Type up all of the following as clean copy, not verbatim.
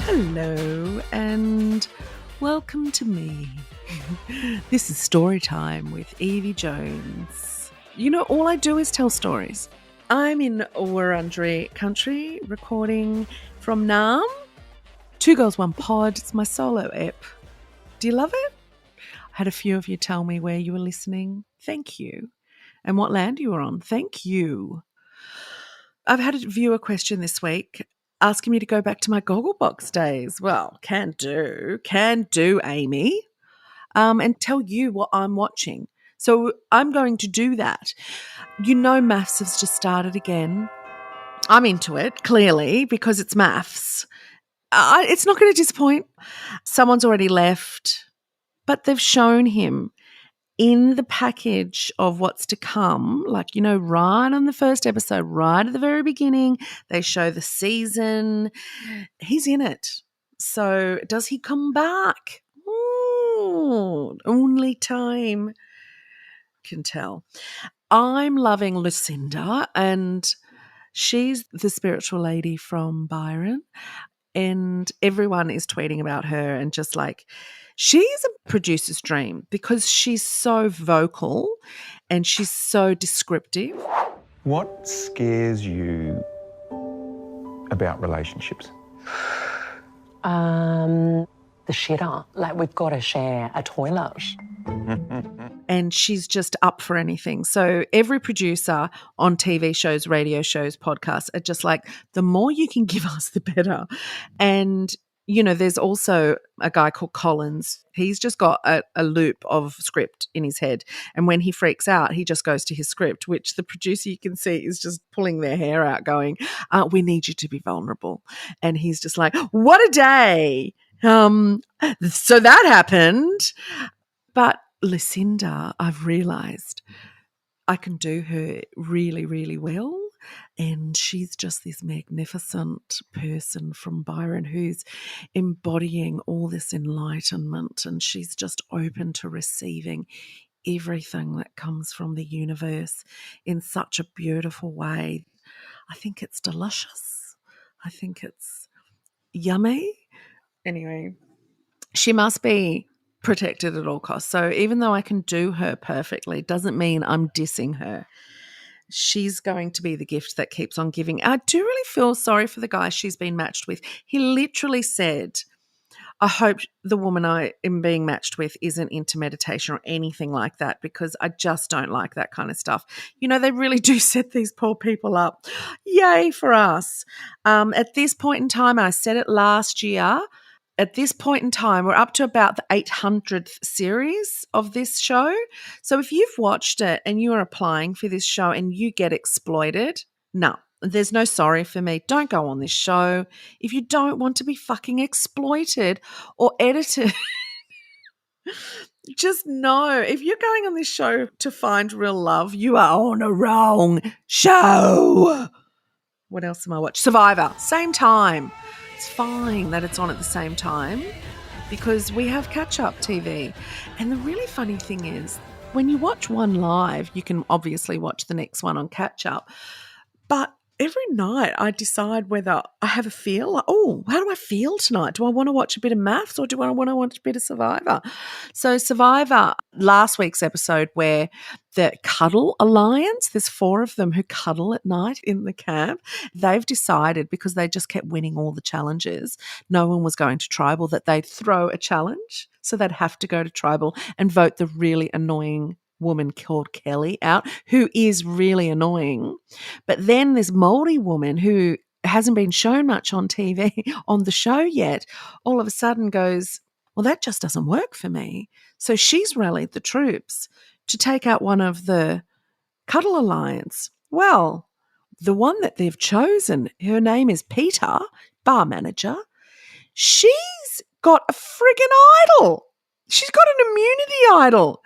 Hello and welcome to me. This is story time with Yvie Jones. You know, all I do is tell stories. I'm in Wurundjeri country recording from Naarm. 2 Girls, 1 Pod. It's my solo ep. Do you love it? I had a few of you tell me where you were listening. Thank you. And what land you were on. Thank you. I've had a viewer question this week asking me to go back to my Gogglebox days. Well, can do, Amy, and tell you what I'm watching. So I'm going to do that. You know, maths has just started again. I'm into it, clearly, because it's maths. It's not going to disappoint. Someone's already left, but they've shown him in the package of what's to come, like, you know, right on the first episode, right at the very beginning, they show the season. He's in it. So does he come back? Ooh, only time can tell. I'm loving Lucinda, and she's the spiritual lady from Byron, and everyone is tweeting about her and just like, she's a producer's dream because she's so vocal and she's so descriptive. What scares you about relationships? The shitter. Like, we've got to share a toilet. And she's just up for anything. So every producer on TV shows, radio shows, podcasts are just like, the more you can give us, the better. And, you know, there's also a guy called Collins. He's just got a loop of script in his head. And when he freaks out, he just goes to his script, which the producer, you can see, is just pulling their hair out going, we need you to be vulnerable. And he's just like, what a day. So that happened. But Lucinda, I've realised I can do her really, really well. And she's just this magnificent person from Byron who's embodying all this enlightenment, and she's just open to receiving everything that comes from the universe in such a beautiful way. I think it's delicious. I think it's yummy. Anyway, she must be protected at all costs. So even though I can do her perfectly, doesn't mean I'm dissing her. She's going to be the gift that keeps on giving. I do really feel sorry for the guy she's been matched with. He literally said, I hope the woman I am being matched with isn't into meditation or anything like that, because I just don't like that kind of stuff. You know, they really do set these poor people up. Yay for us. At this point in time, and I said it last year, at this point in time, we're up to about the 800th series of this show. So if you've watched it and you're applying for this show and you get exploited, no, there's no sorry for me. Don't go on this show if you don't want to be fucking exploited or edited. Just know, if you're going on this show to find real love, you are on a wrong show. What else am I watching? Survivor, same time. It's fine that it's on at the same time because we have catch-up TV. And the really funny thing is, when you watch one live, you can obviously watch the next one on catch-up. But every night I decide whether I have a feel, like, oh, how do I feel tonight? Do I want to watch a bit of maths or do I want to watch a bit of Survivor? So Survivor, last week's episode where the Cuddle Alliance, there's 4 of them who cuddle at night in the camp. They've decided, because they just kept winning all the challenges, no one was going to tribal, that they'd throw a challenge. So they'd have to go to tribal and vote the really annoying woman called Kelly out, who is really annoying. But then this Māori woman who hasn't been shown much on TV, on the show yet, all of a sudden goes, well, that just doesn't work for me. So she's rallied the troops to take out one of the Cuddle Alliance. Well, the one that they've chosen, her name is Peter, bar manager. She's got a friggin' idol. She's got an immunity idol.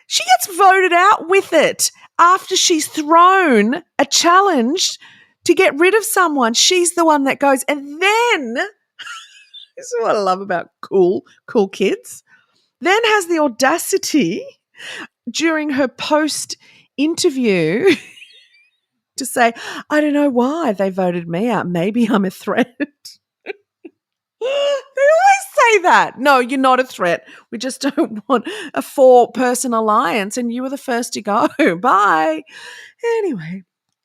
She gets voted out with it after she's thrown a challenge to get rid of someone. She's the one that goes. And then, this is what I love about cool kids, then has the audacity during her post-interview to say, I don't know why they voted me out. Maybe I'm a threat. They always say that. No, you're not a threat. We just don't want a 4-person alliance, and you were the first to go. Bye. Anyway,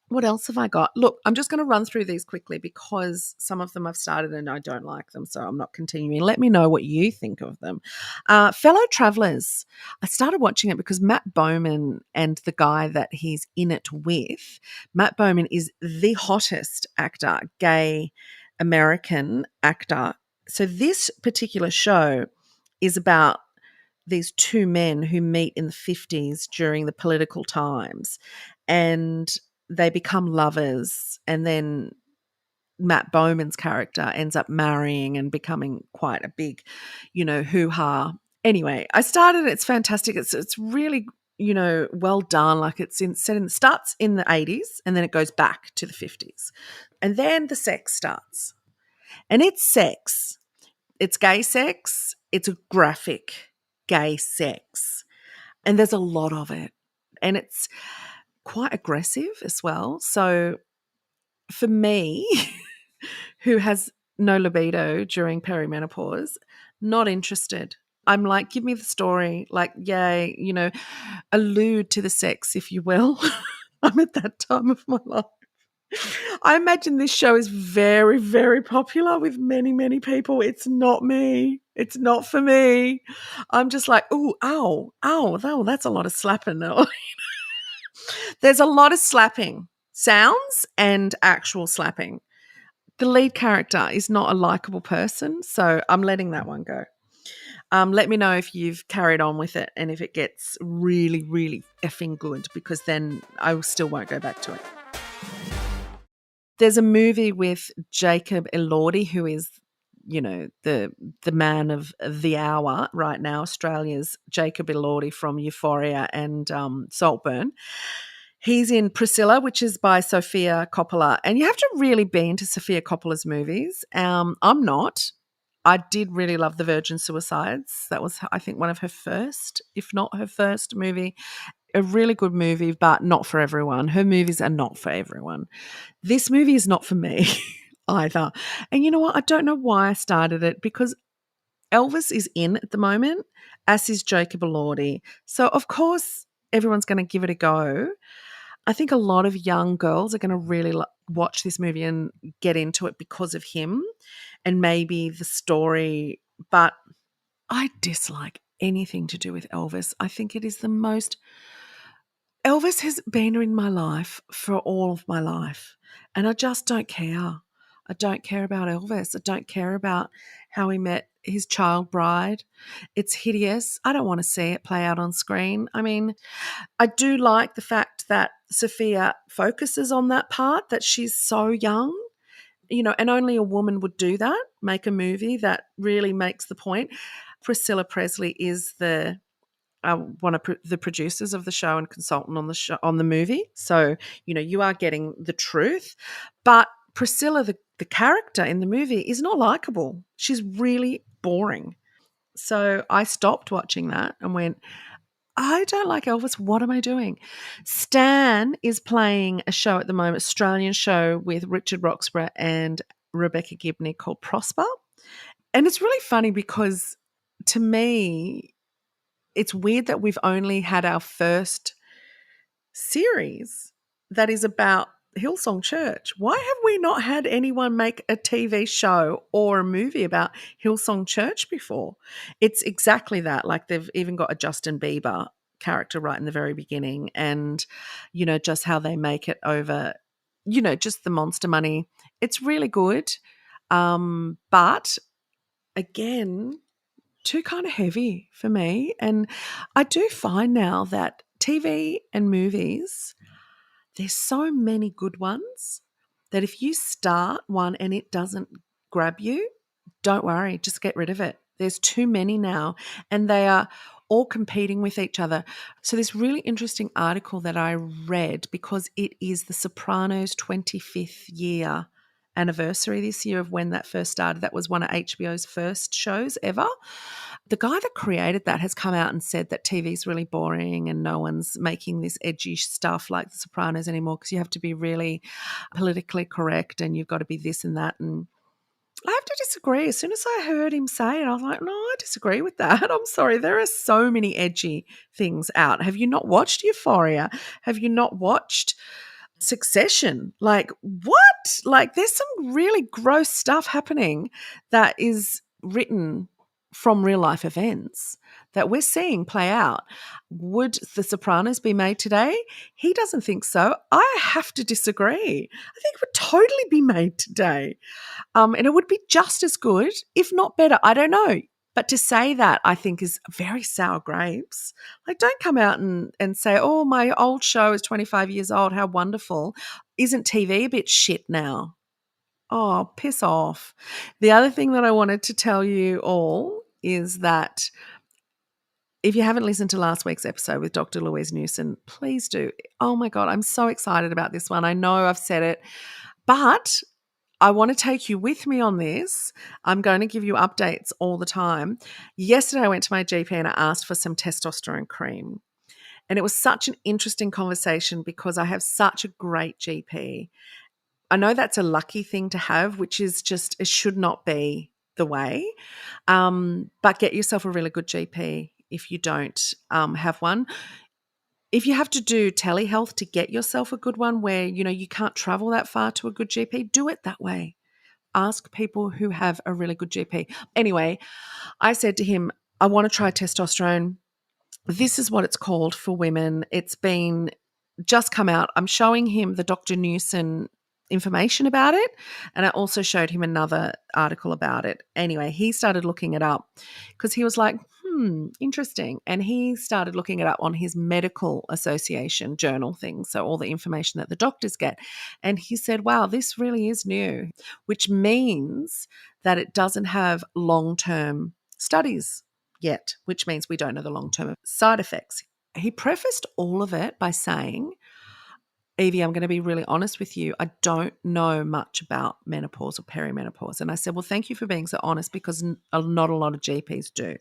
what else have I got? Look, I'm just going to run through these quickly because some of them I've started and I don't like them, so I'm not continuing. Let me know what you think of them. Fellow Travellers. I started watching it because Matt Bowman and the guy that he's in it with, Matt Bowman is the hottest actor, gay American actor. So this particular show is about these two men who meet in the 50s during the political times, and they become lovers, and then Matt Bowman's character ends up marrying and becoming quite a big, hoo-ha. Anyway, I started. It's fantastic. It's really, well done. Like starts in the 80s and then it goes back to the 50s. And then the sex starts. And it's sex. It's gay sex. It's a graphic gay sex. And there's a lot of it. And it's quite aggressive as well. So for me, who has no libido during perimenopause, not interested. I'm like, give me the story. Like, yay, allude to the sex, if you will. I'm at that time of my life. I imagine this show is very, very popular with many, many people. It's not me. It's not for me. I'm just like, ooh, ow, that's a lot of slapping. There's a lot of slapping, sounds and actual slapping. The lead character is not a likable person, so I'm letting that one go. Let me know if you've carried on with it and if it gets really, really effing good, because then I still won't go back to it. There's a movie with Jacob Elordi, who is, the man of the hour right now, Australia's Jacob Elordi from Euphoria and Saltburn. He's in Priscilla, which is by Sofia Coppola. And you have to really be into Sofia Coppola's movies. I'm not. I did really love The Virgin Suicides. That was, I think, one of her first, if not her first movie. A really good movie, but not for everyone. Her movies are not for everyone. This movie is not for me either. And you know what? I don't know why I started it, because Elvis is in at the moment, as is Jacob Elordi. So, of course, everyone's going to give it a go. I think a lot of young girls are going to really watch this movie and get into it because of him and maybe the story. But I dislike anything to do with Elvis. I think it is the most... Elvis has been in my life for all of my life, and I just don't care. I don't care about Elvis. I don't care about how he met his child bride. It's hideous. I don't want to see it play out on screen. I mean, I do like the fact that Sophia focuses on that part, that she's so young, and only a woman would do that, make a movie that really makes the point. Priscilla Presley is one of the producers of the show and consultant on the show, on the movie. So, you are getting the truth. But Priscilla, the character in the movie, is not likable. She's really boring. So I stopped watching that and went, I don't like Elvis. What am I doing? Stan is playing a show at the moment, Australian show with Richard Roxburgh and Rebecca Gibney called Prosper. And it's really funny because, to me, it's weird that we've only had our first series that is about Hillsong Church. Why have we not had anyone make a TV show or a movie about Hillsong Church before? It's exactly that. Like, they've even got a Justin Bieber character right in the very beginning, and, just how they make it over, just the monster money. It's really good. But again, too kind of heavy for me. And I do find now that TV and movies, there's so many good ones that if you start one and it doesn't grab you, don't worry, just get rid of it. There's too many now, and they are all competing with each other. So this really interesting article that I read, because it is The Sopranos' 25th year anniversary this year of when that first started. That was one of HBO's first shows ever. The guy that created that has come out and said that TV is really boring and no one's making this edgy stuff like The Sopranos anymore, because you have to be really politically correct and you've got to be this and that. And I have to disagree. As soon as I heard him say it, I was like, no, I disagree with that. I'm sorry. There are so many edgy things out. Have you not watched Euphoria? Have you not watched Succession? Like, what? Like, there's some really gross stuff happening that is written from real life events that we're seeing play out. Would The Sopranos be made today? He doesn't think so. I have to disagree. I think it would totally be made today. And it would be just as good, if not better. I don't know. But to say that, I think, is very sour grapes. Like, don't come out and say, oh, my old show is 25 years old. How wonderful. Isn't TV a bit shit now? Oh, piss off. The other thing that I wanted to tell you all is that if you haven't listened to last week's episode with Dr. Louise Newson, please do. Oh, my God, I'm so excited about this one. I know I've said it, but I want to take you with me on this. I'm going to give you updates all the time. Yesterday, I went to my GP and I asked for some testosterone cream. And it was such an interesting conversation because I have such a great GP. I know that's a lucky thing to have, which is just, it should not be the way. But get yourself a really good GP if you don't have one. If you have to do telehealth to get yourself a good one where, you know, you can't travel that far to a good GP, do it that way. Ask people who have a really good GP. Anyway, I said to him, I want to try testosterone. This is what it's called for women. It's been just come out. I'm showing him the Dr. Newson information about it, and I also showed him another article about it. Anyway, he started looking it up because he was like, interesting. And he started looking it up on his medical association journal thing, so all the information that the doctors get. And he said, wow, this really is new, which means that it doesn't have long-term studies yet, which means we don't know the long-term side effects. He prefaced all of it by saying, Yvie, I'm going to be really honest with you. I don't know much about menopause or perimenopause. And I said, well, thank you for being so honest because not a lot of GPs do.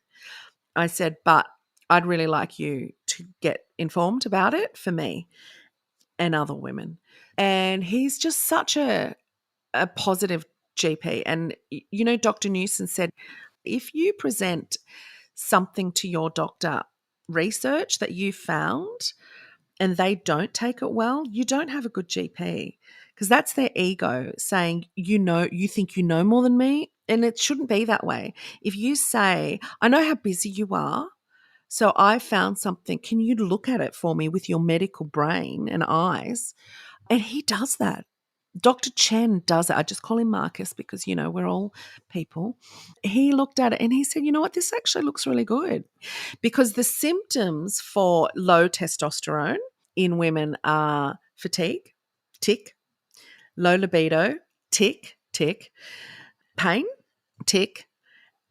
I said, but I'd really like you to get informed about it for me and other women. And he's just such a positive GP. And, you know, Dr. Newson said, if you present something to your doctor, research that you found, and they don't take it well, you don't have a good GP because that's their ego saying, you think you know more than me, and it shouldn't be that way. If you say, I know how busy you are, so I found something, can you look at it for me with your medical brain and eyes? And he does that. Dr. Chen does it. I just call him Marcus because, you know, we're all people. He looked at it and he said, you know what, this actually looks really good because the symptoms for low testosterone in women are fatigue, tick, low libido, tick, pain, tick,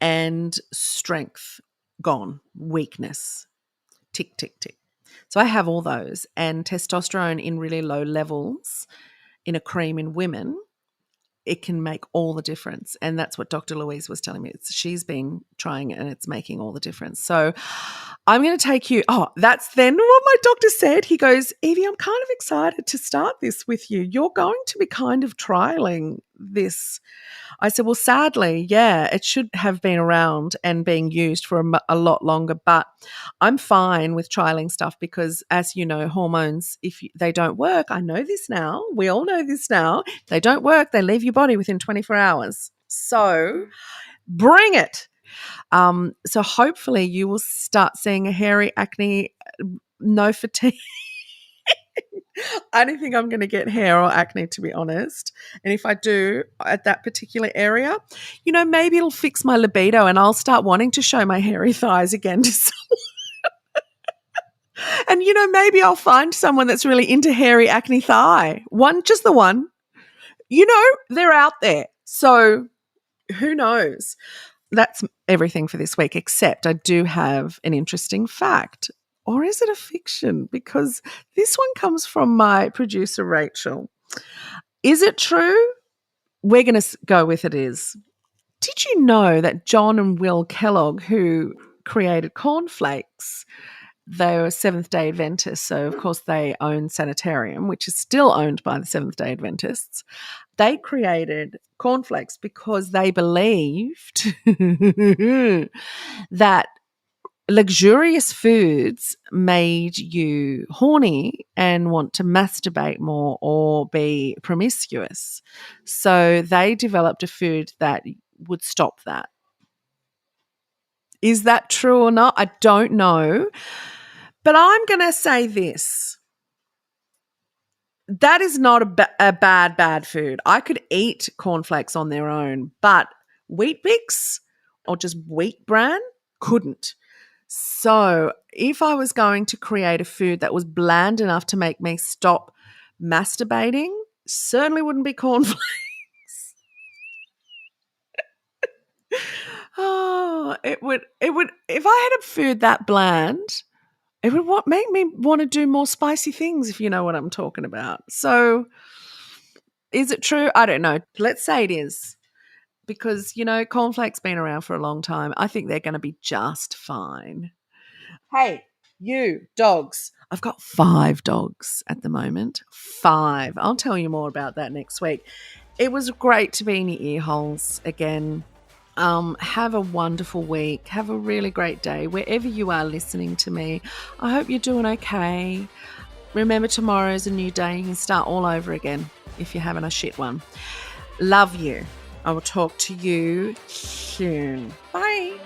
and strength, gone, weakness, tick. So I have all those, and testosterone in really low levels in a cream in women, it can make all the difference. And that's what Dr. Louise was telling me. She's been trying it and it's making all the difference. So I'm going to take you. Oh, that's then what my doctor said. He goes, Yvie, I'm kind of excited to start this with you. You're going to be kind of trialing this. I said, well, sadly, yeah, it should have been around and being used for a lot longer, but I'm fine with trialing stuff because, as you know, hormones, if they don't work, I know this now, we all know this now, they don't work, they leave your body within 24 hours. So bring it. So hopefully you will start seeing a hairy acne, no fatigue. I don't think I'm going to get hair or acne, to be honest. And if I do at that particular area, you know, maybe it'll fix my libido and I'll start wanting to show my hairy thighs again to someone. And, you know, maybe I'll find someone that's really into hairy acne thigh. Just the one. You know, they're out there. So who knows? That's everything for this week, except I do have an interesting fact. Or is it a fiction? Because this one comes from my producer, Rachael. Is it true? We're going to go with it is. Did you know that John and Will Kellogg, who created cornflakes, they were Seventh-day Adventists, so of course they own Sanitarium, which is still owned by the Seventh-day Adventists. They created cornflakes because they believed that luxurious foods made you horny and want to masturbate more or be promiscuous. So they developed a food that would stop that. Is that true or not? I don't know. But I'm going to say this. That is not a bad food. I could eat cornflakes on their own, but Wheat Bix or just wheat bran couldn't. So if I was going to create a food that was bland enough to make me stop masturbating, certainly wouldn't be cornflakes. Oh, it would, if I had a food that bland, it would make me want to do more spicy things, if you know what I'm talking about. So is it true? I don't know. Let's say it is. Because, cornflakes been around for a long time. I think they're going to be just fine. Hey, you dogs. I've got 5 dogs at the moment. 5. I'll tell you more about that next week. It was great to be in your ear holes again. Have a wonderful week. Have a really great day wherever you are listening to me. I hope you're doing okay. Remember, tomorrow is a new day. You can start all over again if you're having a shit one. Love you. I will talk to you soon. Bye.